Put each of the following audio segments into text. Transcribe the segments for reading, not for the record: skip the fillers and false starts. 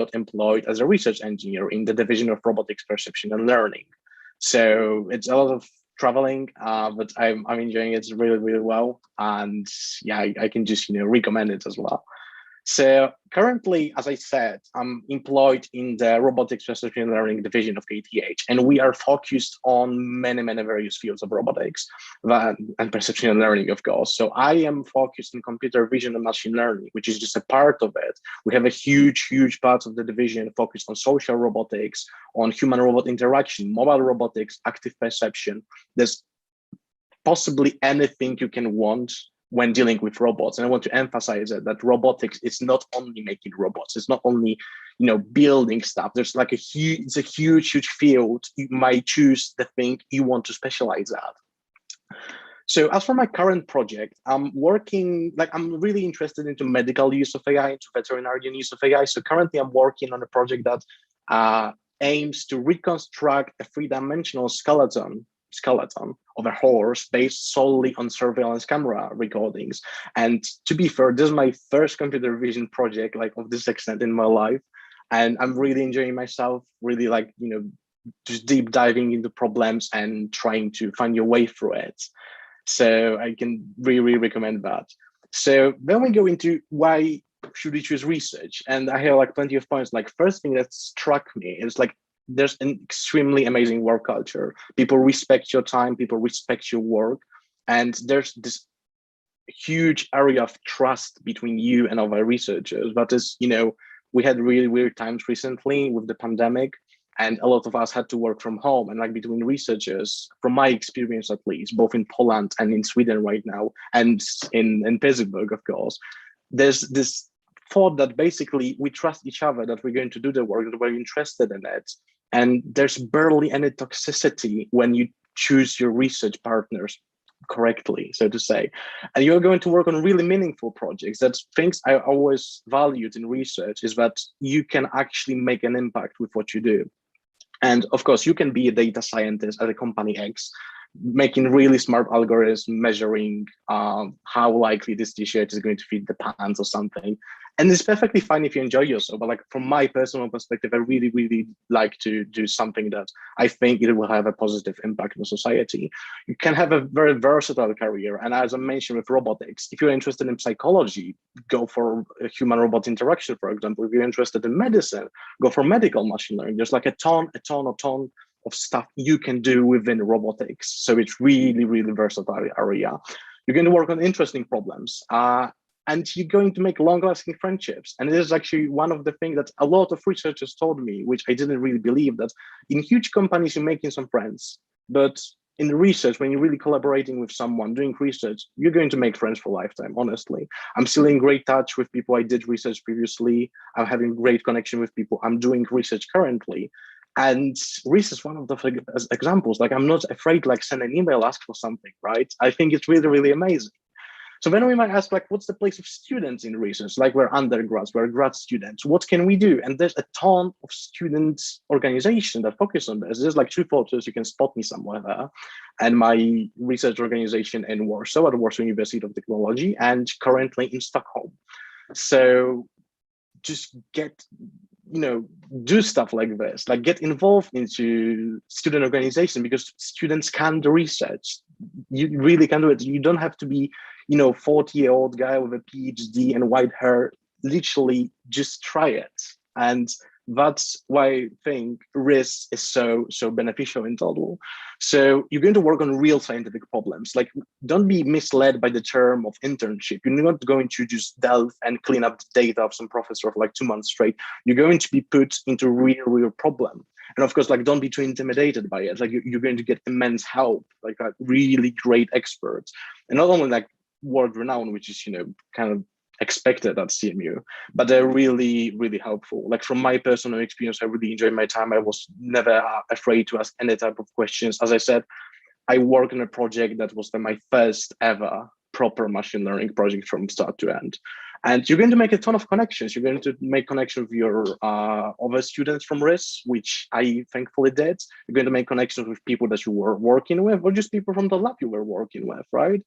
got employed as a research engineer in the division of robotics perception and learning. So it's a lot of traveling, but I'm enjoying it really, really well. And yeah, I can just, recommend it as well. So currently, as I said, I'm employed in the robotics perception and learning division of KTH, and we are focused on many, many various fields of robotics and perception and learning, of course. So I am focused on computer vision and machine learning, which is just a part of it. We have a huge, huge part of the division focused on social robotics, on human-robot interaction, mobile robotics, active perception. There's possibly anything you can want when dealing with robots. And I want to emphasize that robotics is not only making robots, it's not only, building stuff. There's like it's a huge, huge field. You might choose the thing you want to specialize at. So as for my current project, I'm really interested into medical use of AI, into veterinary use of AI. So currently I'm working on a project that aims to reconstruct a three-dimensional skeleton of a horse based solely on surveillance camera recordings. And to be fair, this is my first computer vision project of this extent in my life. And I'm really enjoying myself, really just deep diving into problems and trying to find your way through it. So I can really recommend that. So then we go into why should we choose research? And I have plenty of points. First thing that struck me is there's an extremely amazing work culture. People respect your time, people respect your work. And there's this huge area of trust between you and other researchers. But as we had really weird times recently with the pandemic, and a lot of us had to work from home. And between researchers, from my experience at least, both in Poland and in Sweden right now, and in Pittsburgh, of course, there's this thought that basically we trust each other, that we're going to do the work, that we're interested in it. And there's barely any toxicity when you choose your research partners correctly, so to say. And you're going to work on really meaningful projects. That's things I always valued in research, is that you can actually make an impact with what you do. And of course, you can be a data scientist at a company X, making really smart algorithms, measuring how likely this t-shirt is going to fit the pants or something. And it's perfectly fine if you enjoy yourself. But from my personal perspective, I really, really like to do something that I think it will have a positive impact on society. You can have a very versatile career. And as I mentioned with robotics, if you're interested in psychology, go for a human-robot interaction, for example. If you're interested in medicine, go for medical machine learning. There's a ton of stuff you can do within robotics. So it's really, really versatile area. You're going to work on interesting problems. And you're going to make long-lasting friendships. And this is actually one of the things that a lot of researchers told me, which I didn't really believe, that in huge companies, you're making some friends. But in research, when you're really collaborating with someone, doing research, you're going to make friends for a lifetime, honestly. I'm still in great touch with people I did research previously. I'm having great connection with people I'm doing research currently. And research is one of the examples. I'm not afraid send an email, ask for something, right? I think it's really, really amazing. So then we might ask, what's the place of students in research? We're undergrads, we're grad students. What can we do? And there's a ton of student organizations that focus on this. There's 2 photos, you can spot me somewhere there. And my research organization in Warsaw, at Warsaw University of Technology, and currently in Stockholm. So just do stuff like this, get involved into student organization, because students can do research. You really can do it. You don't have to be 40-year-old guy with a PhD and white hair. Literally just try it. And that's why I think riss is so beneficial in total. So you're going to work on real scientific problems. Don't be misled by the term of internship. You're not going to just delve and clean up the data of some professor for 2 months straight. You're going to be put into real problem. And of course, don't be too intimidated by it. You're going to get immense help, really great experts. And not only world renowned, which is, kind of expected at CMU, but they're really, really helpful. From my personal experience, I really enjoyed my time. I was never afraid to ask any type of questions. As I said, I worked on a project that was my first ever proper machine learning project from start to end. And you're going to make a ton of connections. You're going to make connections with your other students from riss, which I thankfully did. You're going to make connections with people that you were working with, or just people from the lab you were working with, right?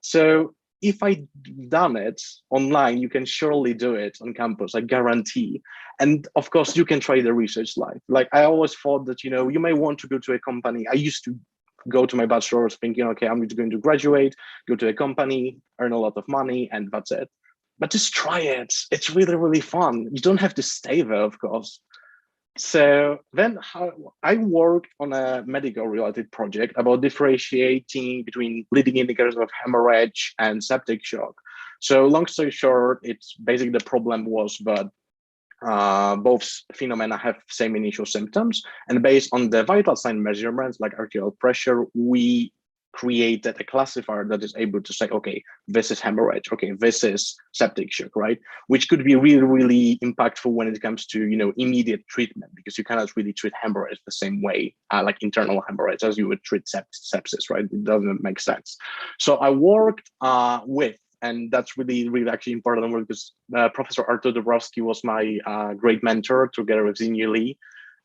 So if I done it online, you can surely do it on campus, I guarantee. And of course, you can try the research life. Like I always thought that, you may want to go to a company. I used to go to my bachelor's thinking, okay, I'm going to graduate, go to a company, earn a lot of money, and that's it. But just try it. It's really, really fun. You don't have to stay there, of course. So then I worked on a medical related project about differentiating between leading indicators of hemorrhage and septic shock. So long story short, it's basically the problem was that both phenomena have same initial symptoms, and based on the vital sign measurements like arterial pressure, we created a classifier that is able to say, okay, this is hemorrhage, okay, this is septic shock, right? Which could be really, really impactful when it comes to, immediate treatment, because you cannot really treat hemorrhage the same way, like internal hemorrhhage, as you would treat sepsis, right? It doesn't make sense. So I worked with, and that's really, really actually important because Professor Artur Dabrowski was my great mentor together with Zinyu Lee.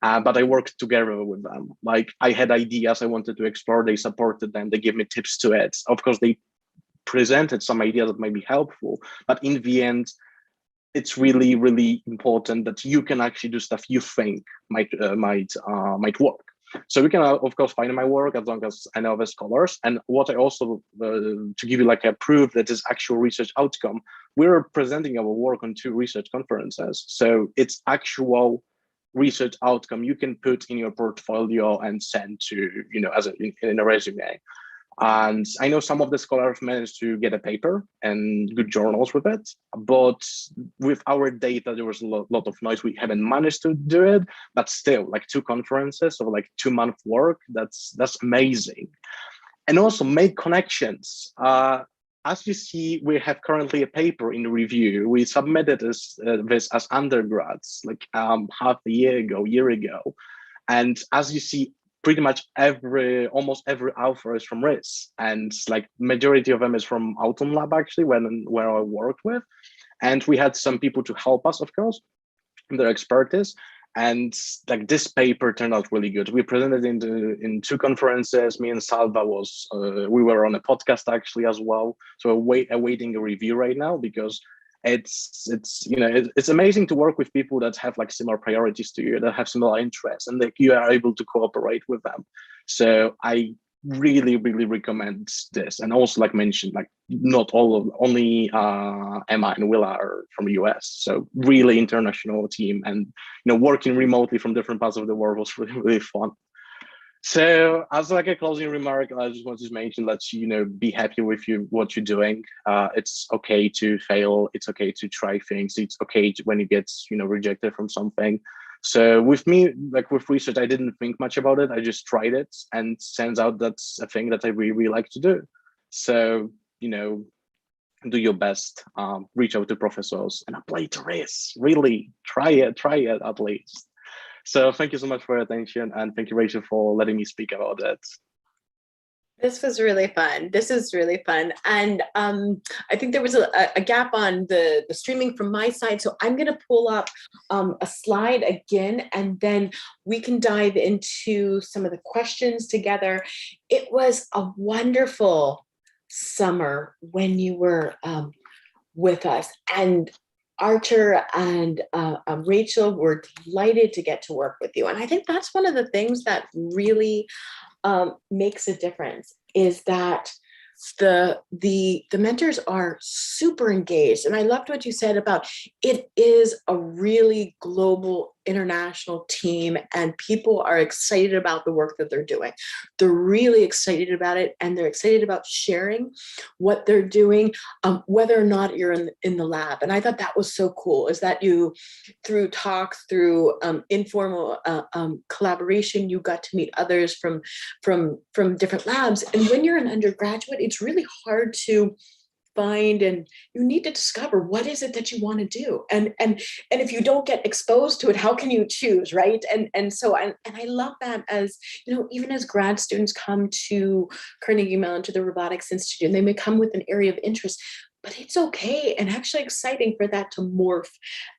But I worked together with them. Like I had ideas I wanted to explore, they supported them, they gave me tips to it. Of course, they presented some ideas that might be helpful, but in the end, it's really, really important that you can actually do stuff you think might work. So we can, of course, find my work as long as I know the scholars. And what I also, to give you like a proof that is actual research outcome, we're presenting our work on 2 research conferences. So it's actual research outcome you can put in your portfolio and send to, as in a resume. And I know some of the scholars managed to get a paper and good journals with it, but with our data, there was a lot of noise. We haven't managed to do it, but still, like 2 conferences or like 2-month work, that's amazing. And also make connections. As you see, we have currently a paper in review. We submitted this as undergrads, like half a year ago. And as you see, pretty much almost every author is from riss, and like majority of them is from Autumn Lab, actually, where I worked with. And we had some people to help us, of course, in their expertise. And like this paper turned out really good. We presented in 2 conferences. Me and Salva we were on a podcast actually as well. So awaiting a review right now, because it's amazing to work with people that have like similar priorities to you, that have similar interests, and that you are able to cooperate with them. So I really, really recommend this. And also, like mentioned, like not only Emma and Willa are from the US, so really international team, and working remotely from different parts of the world was really, really fun. So as like a closing remark, I just want to mention that be happy with what you're doing. It's okay to fail. It's okay to try things. It's okay when you get rejected from something. So with me, like with research, I didn't think much about it. I just tried it, and it turns out that's a thing that I really, really like to do. So do your best. Reach out to professors and apply to riss. Really try it at least. So thank you so much for your attention, and thank you, Rachel, for letting me speak about it. This was really fun. This is really fun. And I think there was a gap on the streaming from my side. So I'm going to pull up a slide again, and then we can dive into some of the questions together. It was a wonderful summer when you were with us. And Artur and Rachel were delighted to get to work with you. And I think that's one of the things that really makes a difference, is that the mentors are super engaged. And I loved what you said about it is a really global international team, and people are excited about the work that they're doing. They're really excited about it, and they're excited about sharing what they're doing, whether or not you're in the lab. And I thought that was so cool, is that you, through talks, through informal collaboration, you got to meet others from different labs. And when you're an undergraduate, it's really hard to find, and you need to discover what is it that you want to do, and if you don't get exposed to it, how can you choose, right? And so I love that, as even as grad students come to Carnegie Mellon, to the Robotics Institute, and they may come with an area of interest, but it's okay and actually exciting for that to morph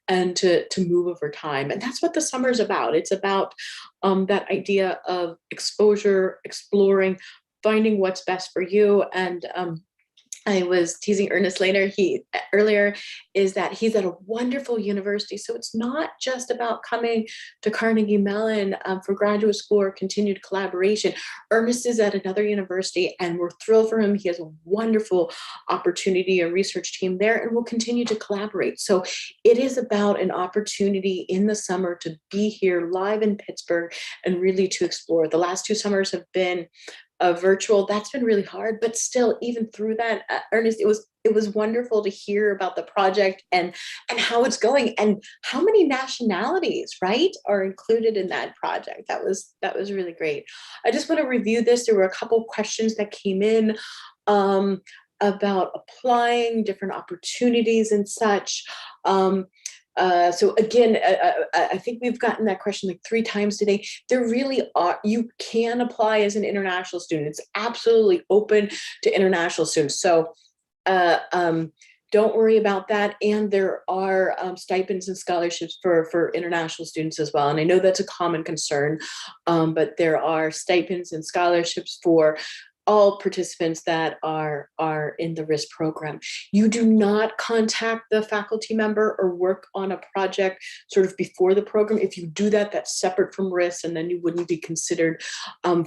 and to move over time. And that's what the summer is about. It's about that idea of exposure, exploring, finding what's best for you, and I was teasing Ernest earlier, is that he's at a wonderful university. So it's not just about coming to Carnegie Mellon for graduate school or continued collaboration. Ernest is at another university and we're thrilled for him. He has a wonderful opportunity, a research team there, and we'll continue to collaborate. So it is about an opportunity in the summer to be here live in Pittsburgh and really to explore. The last 2 summers have been virtual. That's been really hard, but still, even through that, Ernest, it was wonderful to hear about the project and how it's going and how many nationalities, right, are included in that project. That was really great. I just want to review this. There were a couple questions that came in about applying, different opportunities and such. So again, I think we've gotten that question like 3 times today. There really are, you can apply as an international student. It's absolutely open to international students. So don't worry about that. And there are stipends and scholarships for international students as well. And I know that's a common concern, but there are stipends and scholarships for all participants that are in the riss program. You do not contact the faculty member or work on a project sort of before the program. If you do that, that's separate from riss, and then you wouldn't be considered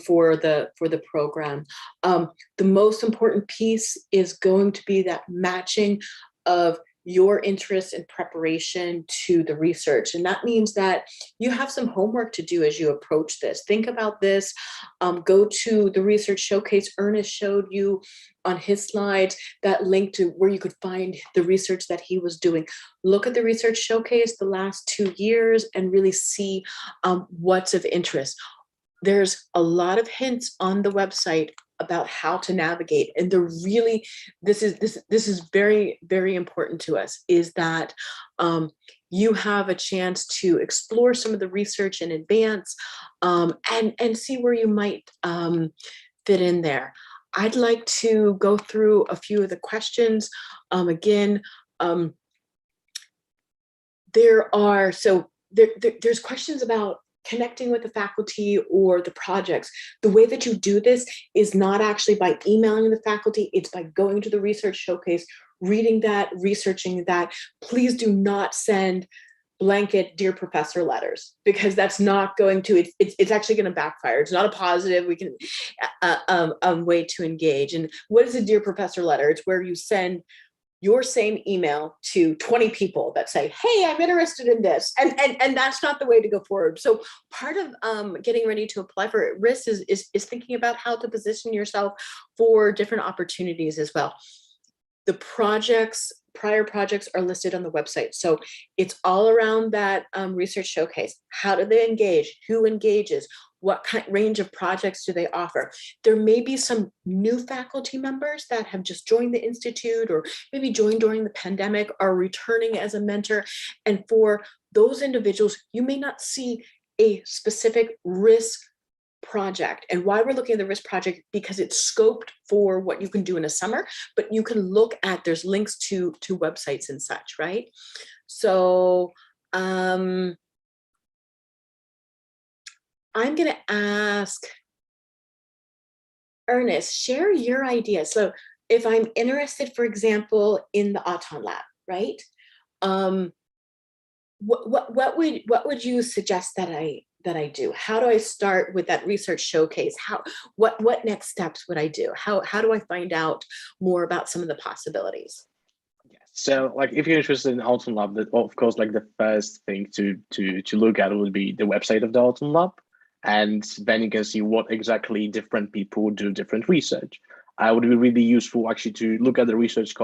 for the program. The most important piece is going to be that matching of your interest in preparation to the research. And that means that you have some homework to do as you approach this. Think about this, go to the research showcase. Ernest showed you on his slides that link to where you could find the research that he was doing. Look at the research showcase the last 2 years and really see what's of interest. There's a lot of hints on the website about how to navigate, and this is very, very important to us, is that you have a chance to explore some of the research in advance and see where you might fit in there. I'd like to go through a few of the questions. Again, there's questions about connecting with the faculty or the projects. The way that you do this is not actually by emailing the faculty, it's by going to the research showcase, reading that, researching that. Please do not send blanket dear professor letters, because that's not going to, it's actually going to backfire. It's not a positive way to engage. And what is a dear professor letter? It's where you send your same email to 20 people that say, hey, I'm interested in this. And that's not the way to go forward. So part of getting ready to apply for riss is thinking about how to position yourself for different opportunities as well. The prior projects are listed on the website. So it's all around that research showcase. How do they engage? Who engages? What kind range of projects do they offer? There may be some new faculty members that have just joined the Institute or maybe joined during the pandemic, are returning as a mentor. And for those individuals, you may not see a specific riss project. And why we're looking at the riss project, because it's scoped for what you can do in a summer, but you can look at, there's links to websites and such, right? So I'm going to ask Ernest, share your idea. So if I'm interested, for example, in the Auton Lab, right? What would you suggest that I do? How do I start with that research showcase? What next steps would I do? How do I find out more about some of the possibilities? So, like, if you're interested in Auton Lab, that of course, like the first thing to look at would be the website of the Auton Lab, and then you can see what exactly different people do different research. It would be really useful actually to look at the research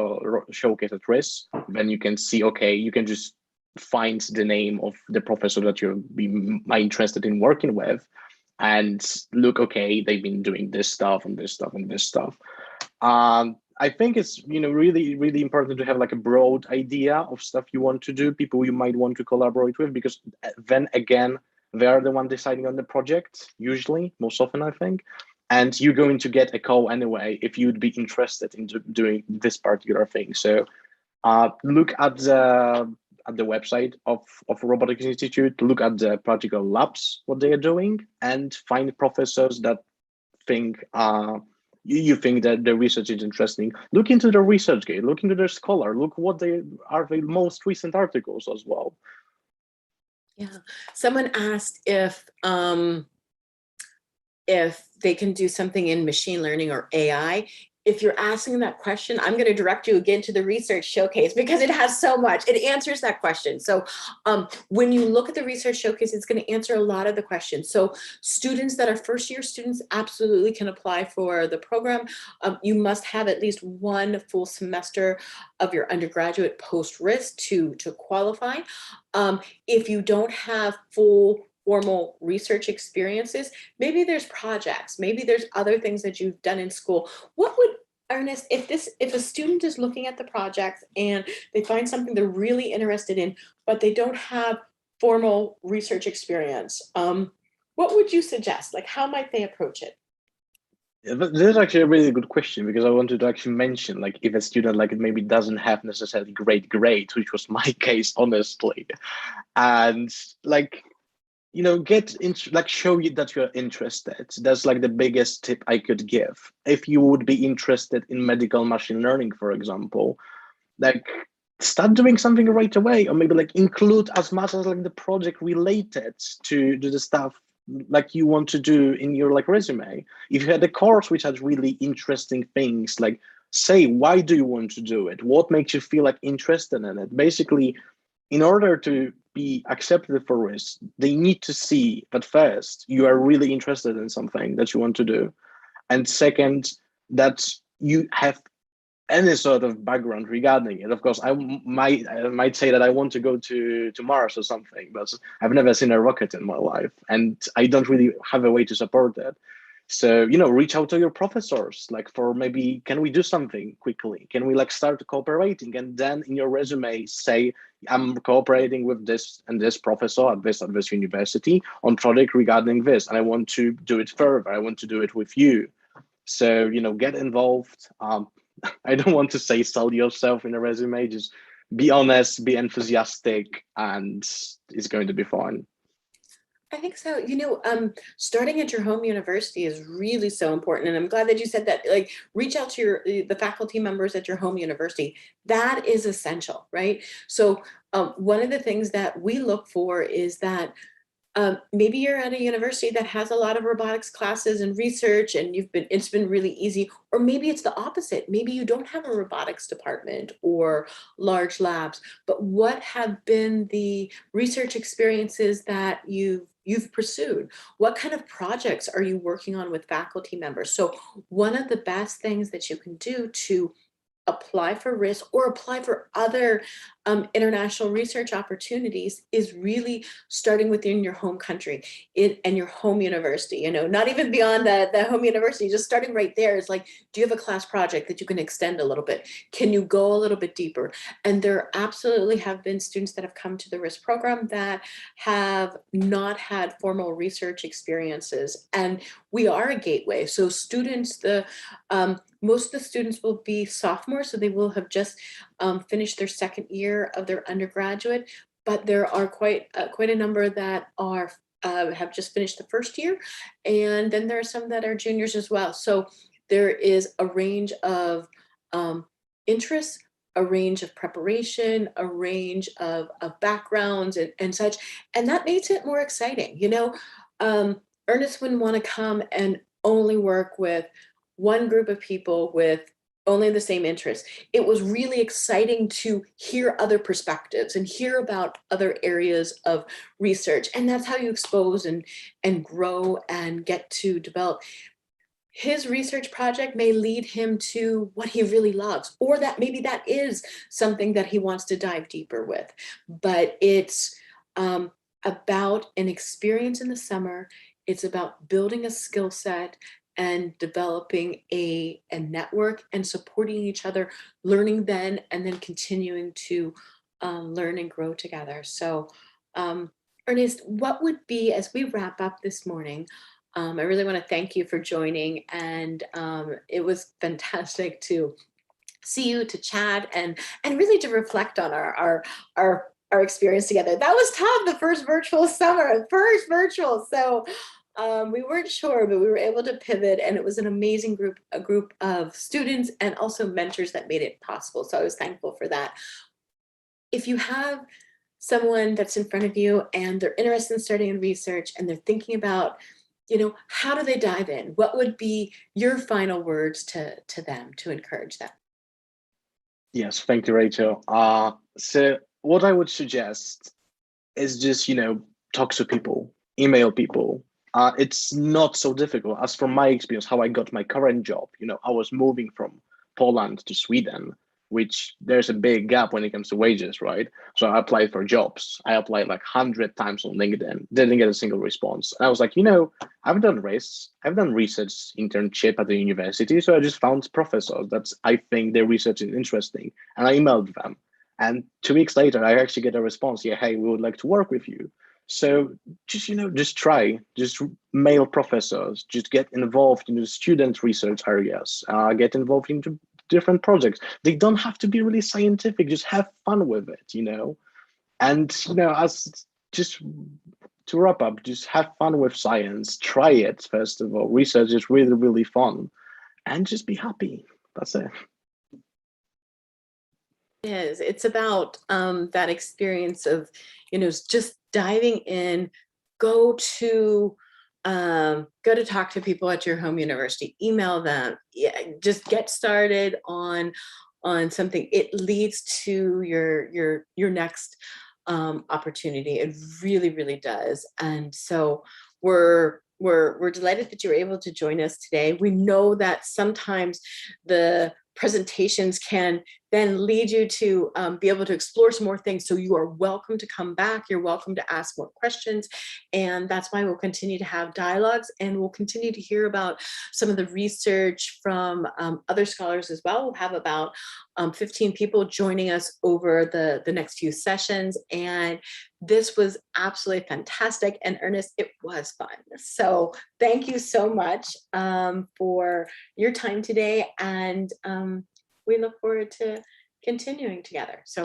showcase at riss. Then you can see, okay, you can just find the name of the professor that you're interested in working with, and look, okay, they've been doing this stuff and this stuff and this stuff. I think it's really, really important to have like a broad idea of stuff you want to do, people you might want to collaborate with, because then again, they are the one deciding on the project, usually, most often, I think. And you're going to get a call anyway if you'd be interested in doing this particular thing. So look at the website of Robotics Institute, look at the practical labs, what they are doing, and find professors that think you think that the research is interesting, look into the ResearchGate, look into their Scholar, look what they are the most recent articles as well. Yeah, someone asked if they can do something in machine learning or AI. If you're asking that question, I'm going to direct you again to the research showcase because it has so much. It answers that question. So when you look at the research showcase, it's going to answer a lot of the questions. So students that are first-year students absolutely can apply for the program. You must have at least one full semester of your undergraduate post-risk to qualify. If you don't have full formal research experiences, maybe there's projects, maybe there's other things that you've done in school. What would, Ernest, if a student is looking at the projects and they find something they're really interested in, but they don't have formal research experience, what would you suggest? Like, how might they approach it? Yeah, this is actually a really good question, because I wanted to actually mention, like, if a student like maybe doesn't have necessarily great grades, which was my case, honestly, and like, you know, get into, like, show you that you're interested. That's like the biggest tip I could give. If you would be interested in medical machine learning, for example, like, start doing something right away, or maybe like include as much as like the project related to the stuff like you want to do in your like resume. If you had a course which had really interesting things, like, say, why do you want to do it? What makes you feel like interested in it? Basically, in order to be accepted for risk, they need to see that first you are really interested in something that you want to do, and second, that you have any sort of background regarding it. Of course, I might say that I want to go to Mars or something, but I've never seen a rocket in my life, and I don't really have a way to support that. So, you know, reach out to your professors, like, for maybe, can we do something quickly? Can we like start cooperating? And then in your resume, say, I'm cooperating with this and this professor at this university on project regarding this, and I want to do it further. I want to do it with you. So, you know, get involved. I don't want to say sell yourself in a resume. Just be honest, be enthusiastic, and it's going to be fine. I think so. You know, starting at your home university is really so important. And I'm glad that you said that, like, reach out to the faculty members at your home university. That is essential, right? So one of the things that we look for is that maybe you're at a university that has a lot of robotics classes and research, and it's been really easy. Or maybe it's the opposite. Maybe you don't have a robotics department or large labs, but what have been the research experiences that you've pursued? What kind of projects are you working on with faculty members? So one of the best things that you can do to apply for risk or apply for other international research opportunities is really starting within your home country and your home university, you know, not even beyond the home university, just starting right there is like, do you have a class project that you can extend a little bit? Can you go a little bit deeper? And there absolutely have been students that have come to the risk program that have not had formal research experiences. And we are a gateway. So students, most of the students will be sophomores, so they will have just finished their second year of their undergraduate, but there are quite a number that are have just finished the first year, and then there are some that are juniors as well. So there is a range of interests, a range of preparation, a range of backgrounds and such, and that makes it more exciting. You know, Ernest wouldn't want to come and only work with one group of people with only the same interests. It was really exciting to hear other perspectives and hear about other areas of research. And that's how you expose and grow and get to develop. His research project may lead him to what he really loves, or that maybe that is something that he wants to dive deeper with. But it's about an experience in the summer. It's about building a skill set and developing a network and supporting each other, learning then and then continuing to learn and grow together. So, Ernest, what would be, as we wrap up this morning, I really want to thank you for joining, and it was fantastic to see you, to chat, and really to reflect on our experience together. That was tough, the first virtual summer, first virtual. So We weren't sure, but we were able to pivot, and it was an amazing a group of students and also mentors that made it possible. So I was thankful for that. If you have someone that's in front of you and they're interested in starting in research and they're thinking about, how do they dive in? What would be your final words to them to encourage them? Yes, thank you, Rachel. So what I would suggest is just, talk to people, email people. It's not so difficult. As from my experience, how I got my current job, I was moving from Poland to Sweden, which there's a big gap when it comes to wages, right? So I applied for jobs. I applied like 100 times on LinkedIn, didn't get a single response. And I was like, I've done riss, I've done research internship at the university. So I just found professors that I think their research is interesting. And I emailed them. And 2 weeks later, I actually get a response. Yeah, hey, we would like to work with you. So just try, just mail professors, just get involved in the student research areas, get involved into different projects. They don't have to be really scientific, just have fun with it, And, as just to wrap up, just have fun with science, try it, first of all. Research is really, really fun, and just be happy. That's it. It is. It's about that experience of, just diving in, go to talk to people at your home university, email them, just get started on something. It leads to your next opportunity. It really, really does. And so we're delighted that you were able to join us today. We know that sometimes the presentations can then lead you to be able to explore some more things. So you are welcome to come back. You're welcome to ask more questions. And that's why we'll continue to have dialogues, and we'll continue to hear about some of the research from other scholars as well. We'll have about 15 people joining us over the next few sessions. And this was absolutely fantastic. And Ernest, it was fun. So thank you so much for your time today. And we look forward to continuing together. So